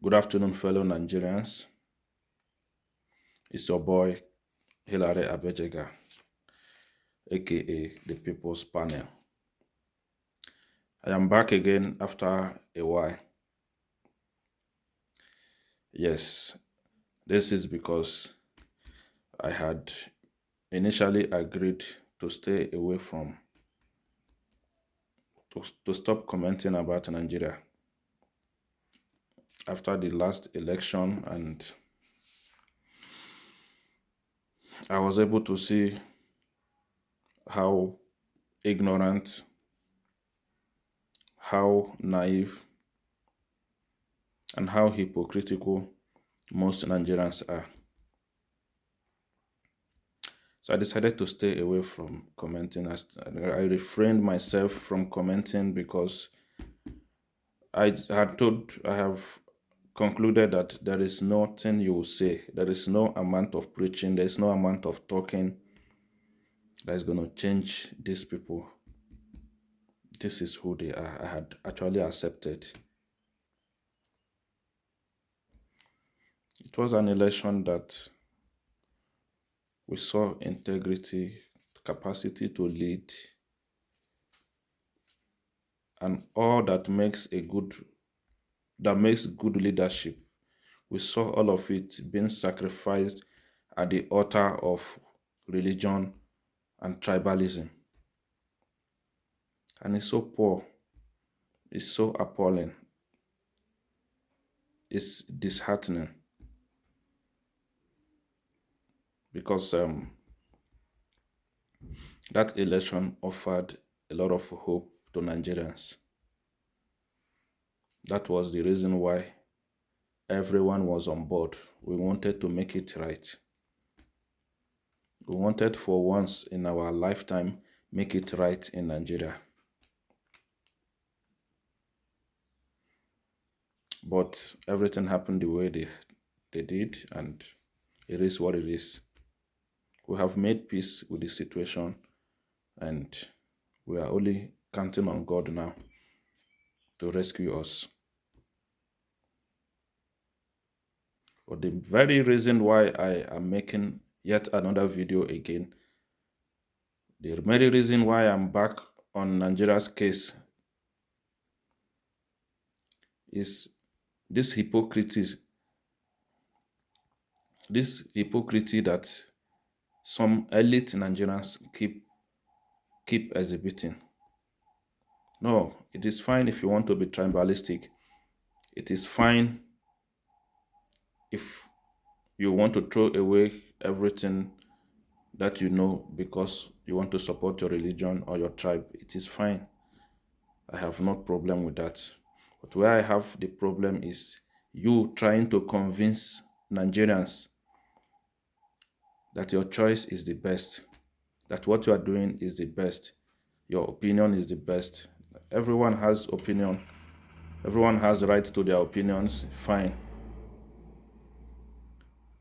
Good afternoon, fellow Nigerians. It's your boy Hilary Abejega, aka the People's Panel. I am back again after a while. Yes, this is because I had initially agreed to stay away from, to stop commenting about Nigeria after the last election, and I was able to see how ignorant, how naive, and how hypocritical most Nigerians are. So I decided to stay away from commenting. I refrained myself from commenting because I have concluded that there is nothing you will say. There is no amount of preaching. There is no amount of talking that is going to change these people. This is who they are. I had actually accepted. It was an election that we saw integrity, capacity to lead, and all that makes good leadership. We saw all of it being sacrificed at the altar of religion and tribalism. And it's so poor, it's so appalling, it's disheartening because that election offered a lot of hope to Nigerians. That was the reason why everyone was on board. We wanted to make it right. We wanted for once in our lifetime make it right in Nigeria. But everything happened the way they did, and it is what it is. We have made peace with the situation, and we are only counting on God now to rescue us. But the very reason why I am making yet another video again, the very reason why I'm back on Nigeria's case is this hypocrisy that some elite Nigerians keep exhibiting. No, it is fine if you want to be tribalistic. It is fine if you want to throw away everything that you know because you want to support your religion or your tribe. It is fine. I have no problem with that. But where I have the problem is you trying to convince Nigerians that your choice is the best, that what you are doing is the best, your opinion is the best. Everyone has opinion. Everyone has right to their opinions, fine.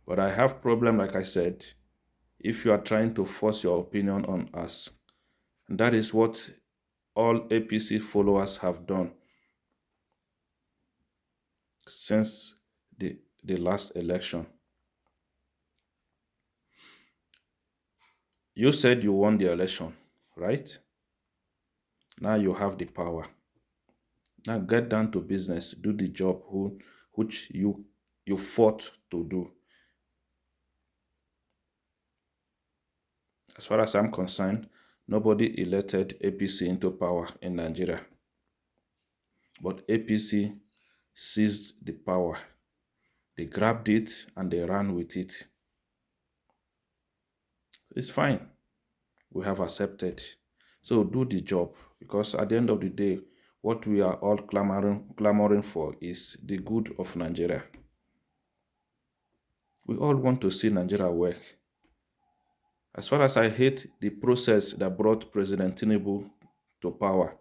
But I have problem, like I said, if you are trying to force your opinion on us. And that is what all APC followers have done since the last election. You said you won the election, right? Now you have the power. Now get down to business, do the job which you fought to do. As far as I'm concerned, nobody elected APC into power in Nigeria. But APC seized the power. They grabbed it and they ran with it. It's fine. We have accepted. So do the job, because at the end of the day, what we are all clamoring for is the good of Nigeria. We all want to see Nigeria work. As far as I hate the process that brought President Tinubu to power,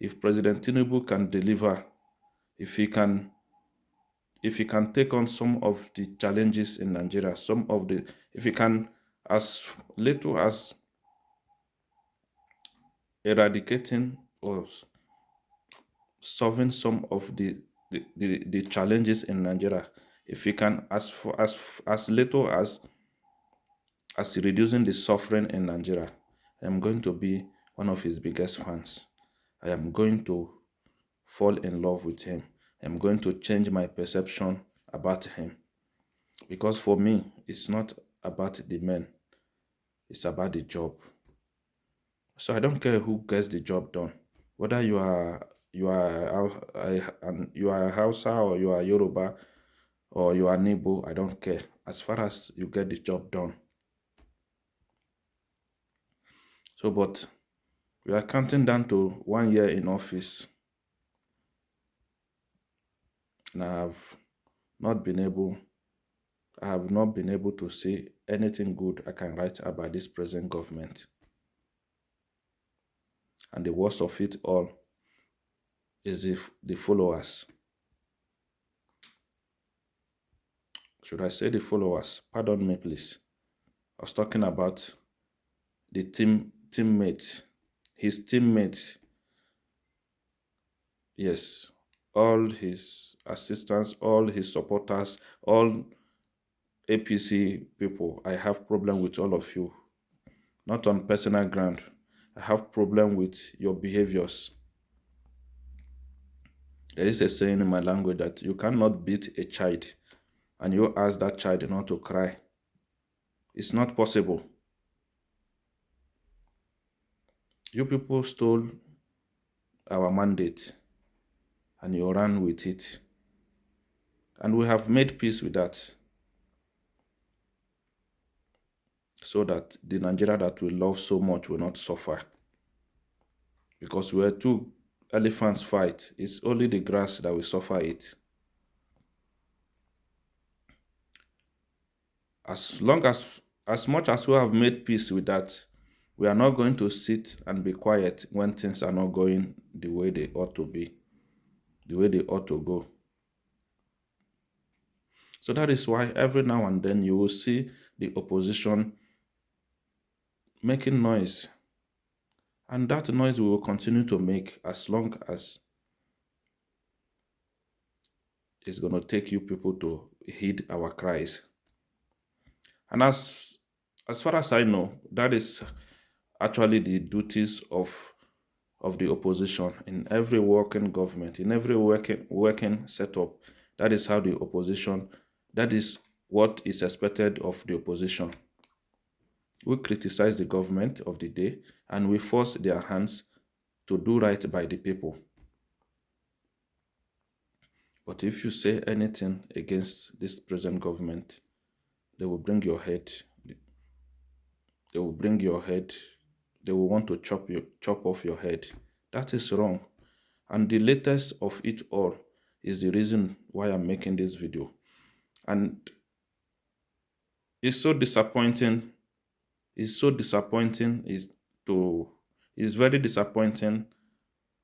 if President Tinubu can deliver, if he can take on some of the challenges in Nigeria, if he can, as little as eradicating or solving some of the the challenges in Nigeria, if he can, as little as reducing the suffering in Nigeria, I am going to be one of his biggest fans. I am going to fall in love with him. I'm going to change my perception about him. Because for me, it's not about the men, it's about the job. So I don't care who gets the job done. Whether you are a Hausa or you are Yoruba or you are Nibo, I don't care. As far as you get the job done. So, but we are counting down to 1 year in office, and not been able I have not been able to see anything good I can write about this present government. And the worst of it all is if the followers. Should I say the followers? Pardon me, please. I was talking about the teammates, his teammates. Yes, all his assistants, all his supporters, all APC people. I have problem with all of you. Not on personal ground. I have problem with your behaviors. There is a saying in my language that you cannot beat a child and you ask that child not to cry. It's not possible. You people stole our mandate and you ran with it. And we have made peace with that, so that the Nigeria that we love so much will not suffer. Because where two elephants fight, it's only the grass that will suffer it. As much as we have made peace with that, we are not going to sit and be quiet when things are not going the way they ought to be, the way they ought to go. So that is why every now and then you will see the opposition making noise. And that noise we will continue to make as long as it's going to take you people to heed our cries. And as far as I know, that is actually the duties of the opposition in every working government, in every working setup. That is how the opposition, that is what is expected of the opposition. We criticize the government of the day and we force their hands to do right by the people. But if you say anything against this present government, they will bring your head. They will bring your head. They will want to chop off your head. That is wrong. And the latest of it all is the reason why I'm making this video. And it's so disappointing. It's very disappointing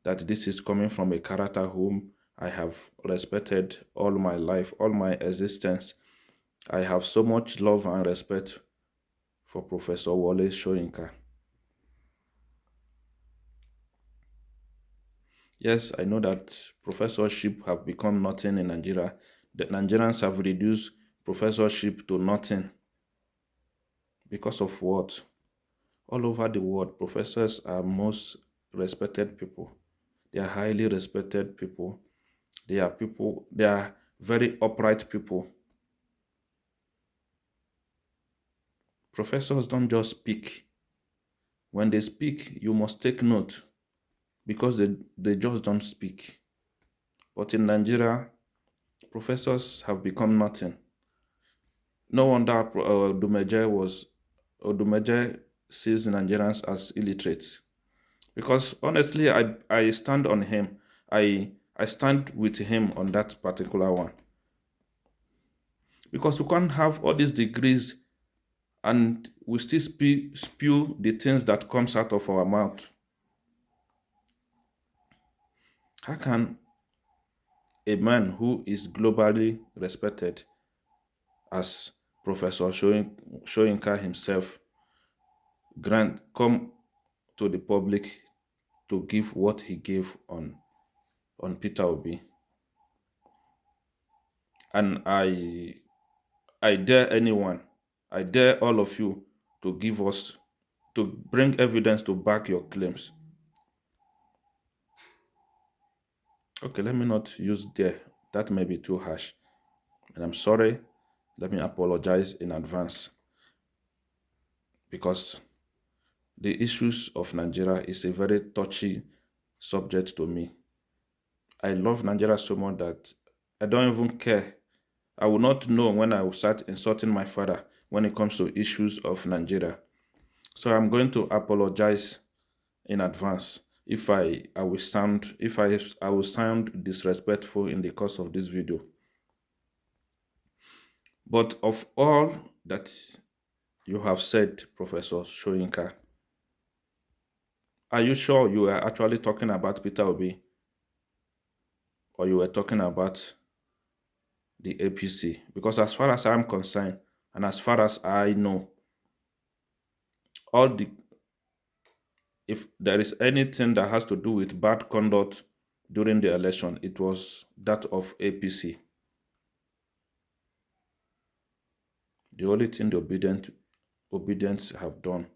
that this is coming from a character whom I have respected all my life, all my existence. I have so much love and respect for Professor Wole Soyinka. Yes, I know that professorship have become nothing in Nigeria. The Nigerians have reduced professorship to nothing. Because of what? All over the world, professors are most respected people. They are highly respected people. They are very upright people. Professors don't just speak. When they speak, you must take note because they just don't speak. But in Nigeria, professors have become nothing. No wonder Odumeje sees Nigerians as illiterates. Because honestly, I stand on him. I stand with him on that particular one. Because we can't have all these degrees and we still spew the things that comes out of our mouth. How can a man who is globally respected as Professor Soyinka himself come to the public to give what he gave on Peter Obi? And I dare anyone, I dare all of you to give us, to bring evidence to back your claims. Okay, let me not use dare. That may be too harsh. And I'm sorry. Let me apologize in advance, because the issues of Nigeria is a very touchy subject to me. I love Nigeria so much that I don't even care. I will not know when I will start insulting my father when it comes to issues of Nigeria. So I'm going to apologize in advance if I will sound, I will sound disrespectful in the course of this video. But of all that you have said, Professor Shoyinka, are you sure you are actually talking about Peter Obi, or you were talking about the APC? Because as far as I'm concerned, and as far as I know, all the if there is anything that has to do with bad conduct during the election, it was that of APC. The only thing the Obidients have done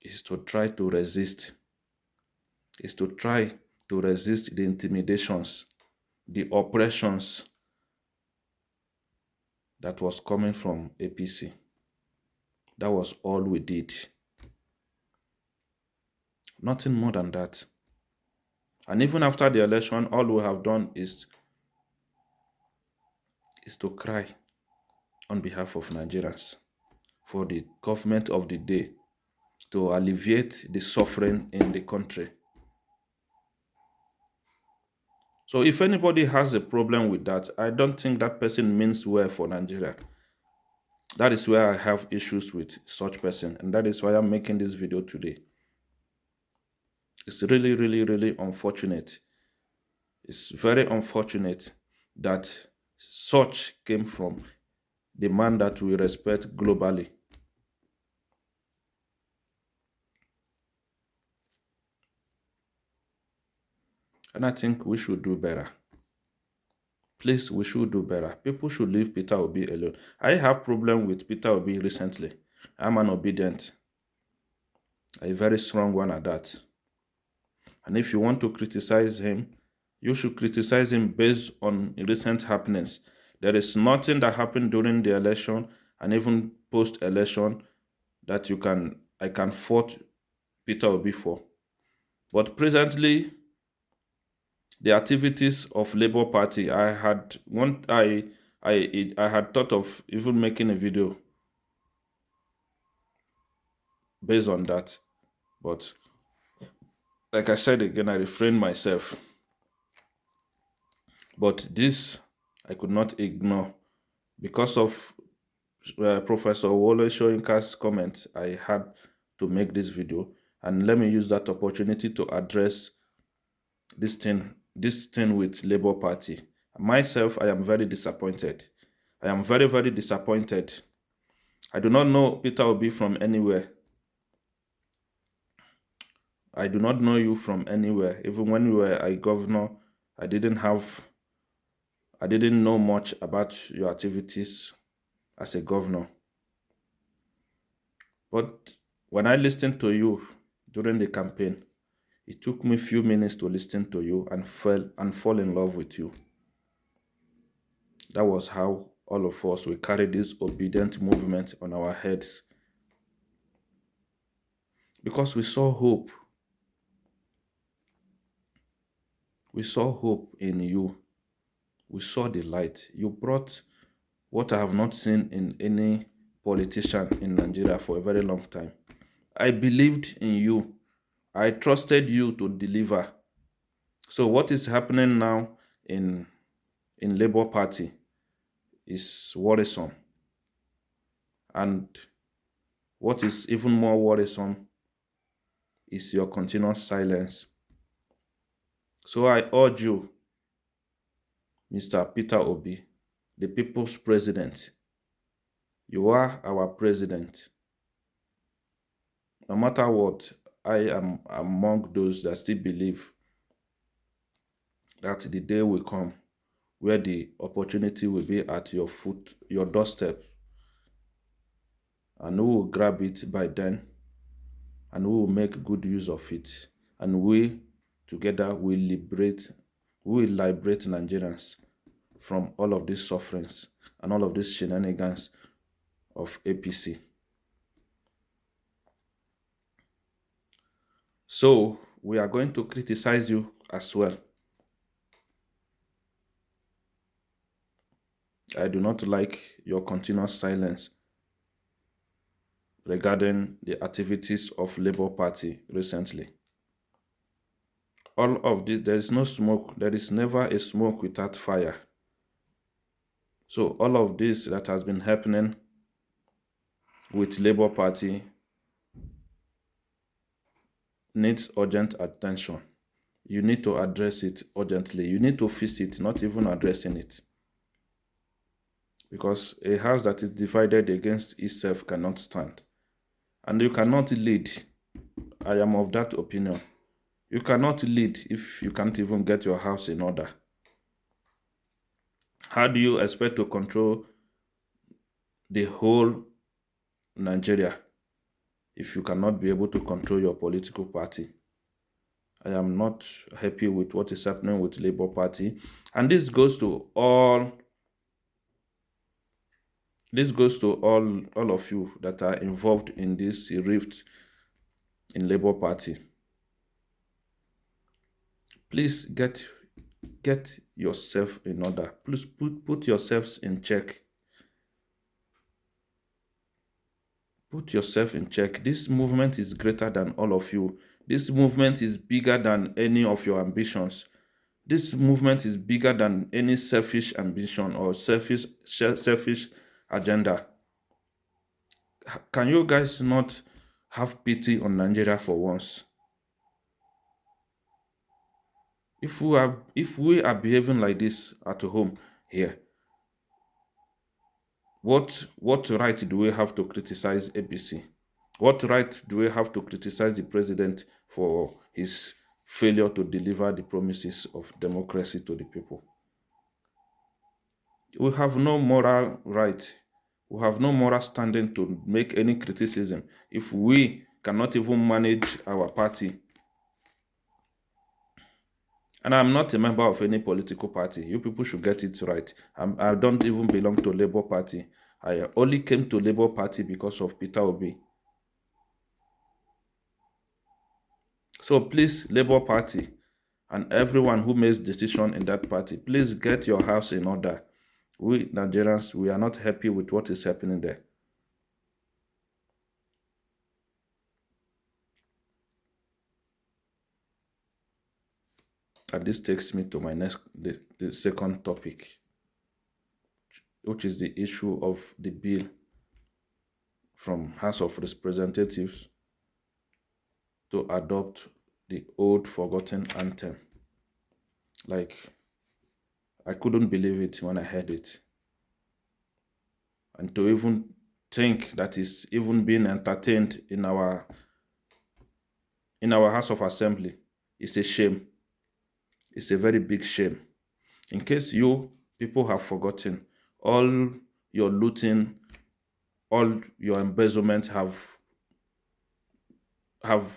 is to try to resist, the intimidations, the oppressions that was coming from APC. That was all we did. Nothing more than that. And even after the election, all we have done is to cry on behalf of Nigerians for the government of the day to alleviate the suffering in the country. So if anybody has a problem with that, I don't think that person means well for Nigeria. That is where I have issues with such person, and that is why I'm making this video today. It's really, really, really unfortunate. It's very unfortunate that such came from the man that we respect globally. And I think we should do better. Please, we should do better. People should leave Peter Obi alone. I have problem with Peter Obi recently. I'm an Obidient. A very strong one at that. And if you want to criticize him, you should criticize him based on recent happenings. There is nothing that happened during the election and even post-election that I can fault Peter Obi for. But presently, the activities of Labour Party, I had thought of even making a video based on that. But like I said again, I refrained myself. But this I could not ignore. Because of Professor Wole Soyinka's comment, I had to make this video. And let me use that opportunity to address this thing with Labour Party. Myself, I am very disappointed. I am very, very disappointed. I do not know Peter Obi from anywhere. I do not know you from anywhere. Even when you were a governor, I didn't know much about your activities as a governor. But when I listened to you during the campaign, it took me a few minutes to listen to you and fall in love with you. That was how all of us, we carried this obedient movement on our heads. Because we saw hope. We saw hope in you. We saw the light. You brought what I have not seen in any politician in Nigeria for a very long time. I believed in you. I trusted you to deliver. So what is happening now in Labour Party is worrisome. And what is even more worrisome is your continuous silence. So I urge you, Mr. Peter Obi, the people's president. You are our president. No matter what, I am among those that still believe that the day will come where the opportunity will be at your foot, your doorstep, and we will grab it by then, and we will make good use of it, and we together will liberate Nigerians from all of these sufferings and all of these shenanigans of APC. So we are going to criticize you as well. I do not like your continuous silence regarding the activities of Labour Party recently. All of this, there is no smoke, there is never a smoke without fire. So all of this that has been happening with Labour Party needs urgent attention. You need to address it urgently. You need to fix it, not even addressing it. Because a house that is divided against itself cannot stand. And you cannot lead. I am of that opinion. You cannot lead if you can't even get your house in order. How do you expect to control the whole Nigeria if you cannot be able to control your political party? I am not happy with what is happening with Labour Party. And this goes to all of you that are involved in this rift in Labour Party. Please get yourself in order. Please put yourselves in check. Put yourself in check. This movement is greater than all of you. This movement is bigger than any of your ambitions. This movement is bigger than any selfish ambition or selfish agenda. Can you guys not have pity on Nigeria for once? If we are behaving like this at home here, what right do we have to criticize APC? What right do we have to criticize the president for his failure to deliver the promises of democracy to the people? We have no moral right. We have no moral standing to make any criticism if we cannot even manage our party. And I'm not a member of any political party. You people should get it right. I don't even belong to Labour Party. I only came to Labour Party because of Peter Obi. So please, Labour Party and everyone who makes decision in that party, please get your house in order. We Nigerians, we are not happy with what is happening there. And this takes me to my the second topic, which is the issue of the bill from House of Representatives to adopt the old forgotten anthem. Like, I couldn't believe it when I heard it. And to even think that is even being entertained in our House of Assembly is a shame. It's a very big shame. In case you people have forgotten, all your looting, all your embezzlement have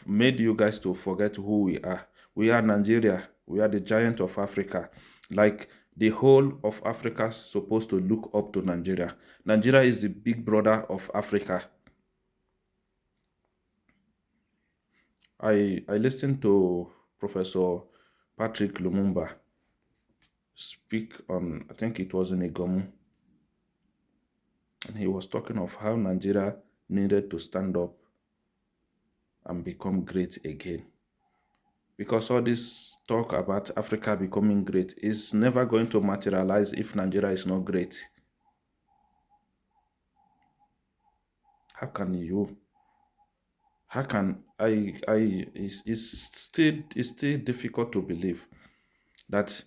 made you guys to forget who we are. We are Nigeria. We are the giant of Africa. Like, the whole of Africa is supposed to look up to Nigeria. Nigeria is the big brother of Africa. I listened to Professor Patrick Lumumba speak on, I think it was in Igomu, and he was talking of how Nigeria needed to stand up and become great again. Because all this talk about Africa becoming great is never going to materialize if Nigeria is not great. How can it's still difficult to believe that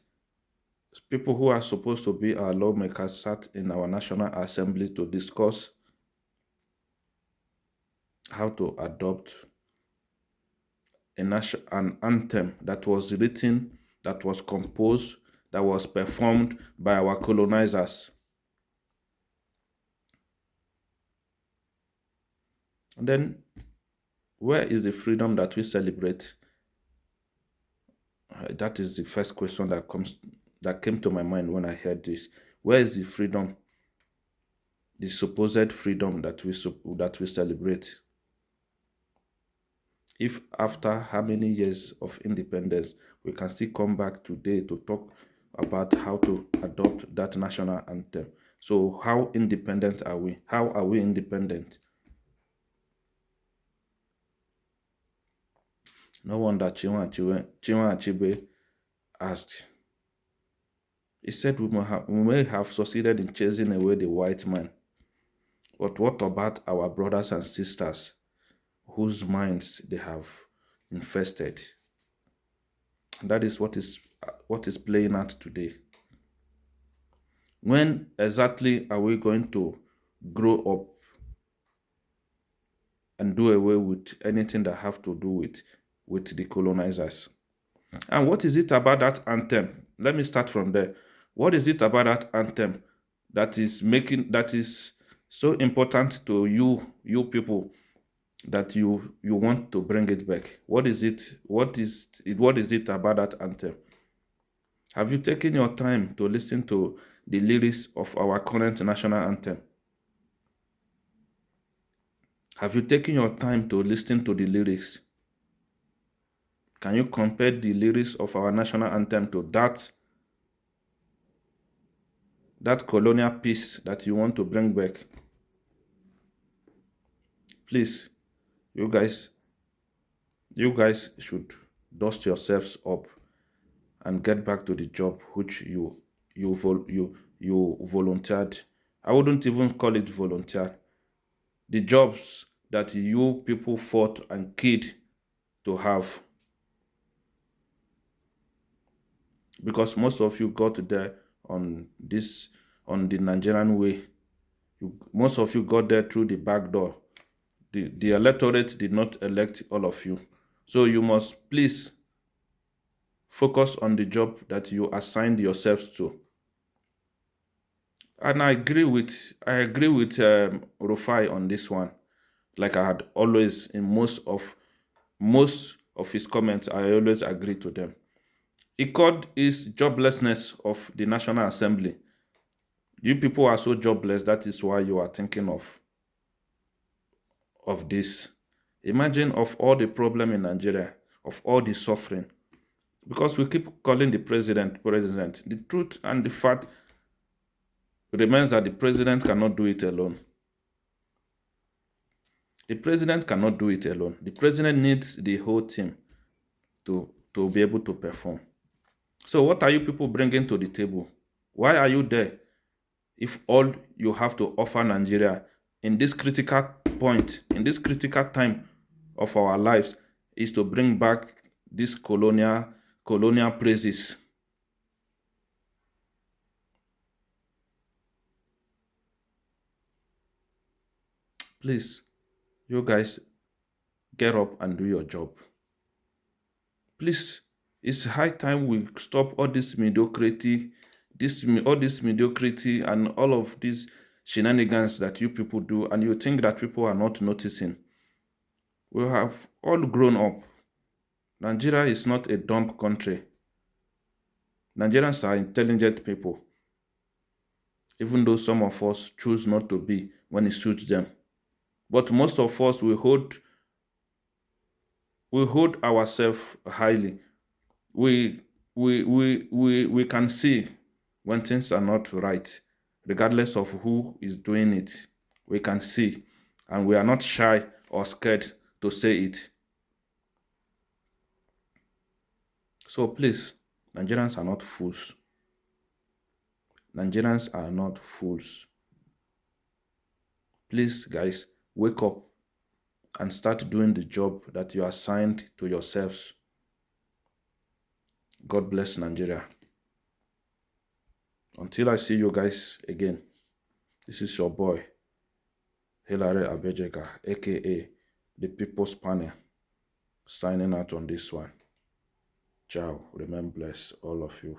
people who are supposed to be our lawmakers sat in our National Assembly to discuss how to adopt an anthem that was written, that was composed, that was performed by our colonizers. And then, where is the freedom that we celebrate? That is the first question that came to my mind when I heard this. Where is the freedom, the supposed freedom that we celebrate? If after how many years of independence we can still come back today to talk about how to adopt that national anthem. So how independent are we? How are we independent? No wonder Chinua Achebe asked. He said we may have succeeded in chasing away the white man, but what about our brothers and sisters whose minds they have infested? That is what is playing out today. When exactly are we going to grow up and do away with anything that have to do with the colonizers? And what is it about that anthem? Let me start from there. What is it about that anthem that is so important to you people, that you want to bring it back? What is it? What is it about that anthem? Have you taken your time to listen to the lyrics of our current national anthem? Have you taken your time to listen to the lyrics? Can you compare the lyrics of our national anthem to that colonial piece that you want to bring back? Please, you guys should dust yourselves up and get back to the job which you volunteered. I wouldn't even call it volunteer. The jobs that you people fought and killed to have. Because most of you got there on the Nigerian way. Most of you got there through the back door. The electorate did not elect all of you. So you must please focus on the job that you assigned yourselves to. And I agree with Rufai on this one. Like I had always, in most of his comments, I always agree to them. He called his joblessness of the National Assembly. You people are so jobless, that is why you are thinking of this. Imagine of all the problem in Nigeria, of all the suffering. Because we keep calling the president. The truth and the fact remains that the president cannot do it alone. The president cannot do it alone. The president needs the whole team to be able to perform. So what are you people bringing to the table? Why are you there if all you have to offer Nigeria in this critical point, in this critical time of our lives, is to bring back this colonial praises? Please, you guys, get up and do your job. Please, it's high time we stop all this mediocrity, and all of these shenanigans that you people do, and you think that people are not noticing. We have all grown up. Nigeria is not a dumb country. Nigerians are intelligent people, even though some of us choose not to be when it suits them. But most of us, we hold ourselves highly. We can see when things are not right, regardless of who is doing it. We can see, and we are not shy or scared to say it. So please, Nigerians are not fools. Nigerians are not fools. Please, guys, wake up and start doing the job that you assigned to yourselves. God bless Nigeria. Until I see you guys again, this is your boy, Hilary Abejega, aka the People's Panel, signing out on this one. Ciao. Remain blessed, all of you.